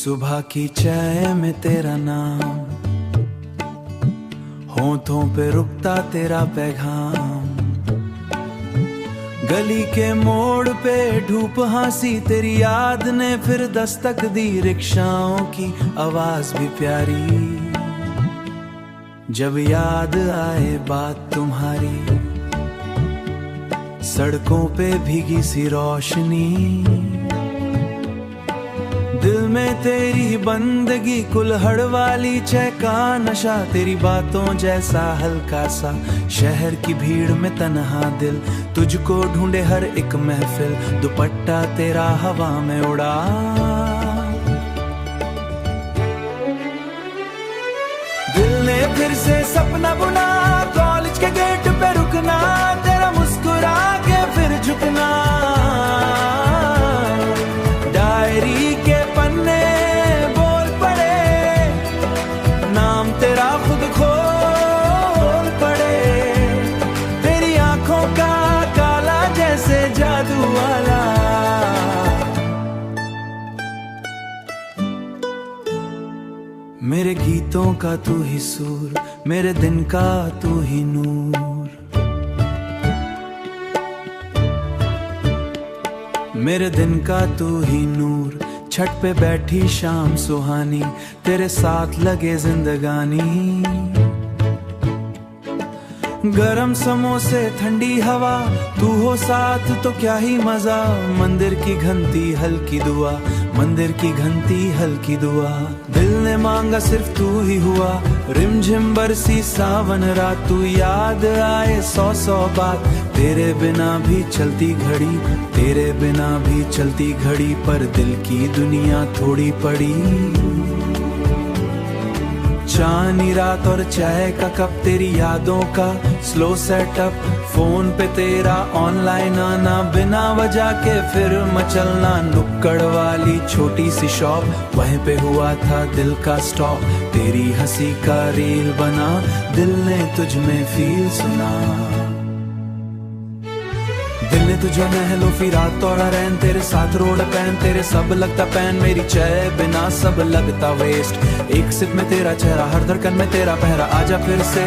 सुबह की चाय में तेरा नाम, होठों पे रुकता तेरा पैगाम, गली के मोड़ पे धूप हंसी तेरी याद ने फिर दस्तक दी, रिक्शाओं की आवाज भी प्यारी, जब याद आए बात तुम्हारी, सड़कों पे भीगी सी रोशनी, दिल में तेरी बंदगी, कुल्हड़ वाली चाय का नशा, तेरी बातों जैसा हल्का सा शहर की भीड़ में तन्हा दिल, तुझको ढूंढे हर एक महफिल, दुपट्टा तेरा हवा में उड़ा, दिल ने फिर से सपना बुना, कॉलेज के गेट पे रुकना, तेरा मुस्कुरा के फिर झुकना, डायरी के पन्ने बोल पड़े, नाम तेरा खुद खोल पड़े, तेरी आंखों का काला जैसे जादू वाला, मेरे गीतों का तू ही सुर, मेरे दिन का तू ही नूर, मेरे दिन का तू ही नूर, छत पे बैठी शाम सुहानी, तेरे साथ लगे जिंदगानी, गरम समोसे ठंडी हवा, तू हो साथ तो क्या ही मजा, मंदिर की घंटी हल्की दुआ, मंदिर की घंटी हल्की दुआ, दिल ने मांगा सिर्फ तू ही हुआ, रिमझिम बरसी सावन रात, तू याद आए सौ सौ बात, तेरे बिना भी चलती घड़ी, तेरे बिना भी चलती घड़ी, पर दिल की दुनिया थोड़ी पड़ी, चांदनी रात और चाय का कप, तेरी यादों का स्लो सेटअप, फोन पे तेरा ऑनलाइन आना, बिना वजह के फिर मचलना, नुक्कड़ वाली छोटी सी शॉप, वहीं पे हुआ था दिल का स्टॉप, तेरी हंसी का रील बना, दिल ने तुझ में फील सुना, दिल ने तुझे महलो फिरा तोड़ा रैन, तेरे साथ रोड पैन, तेरे सब लगता पैन, मेरी चाय बिना सब लगता वेस्ट, एक सिप में तेरा चेहरा, हर धड़कन में तेरा पहरा, आजा फिर से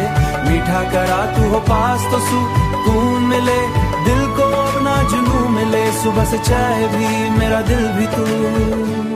मीठा करा, तू हो पास तो सुकून मिले, दिल को अपना जुनून मिले, सुबह से चाय भी मेरा दिल भी तू।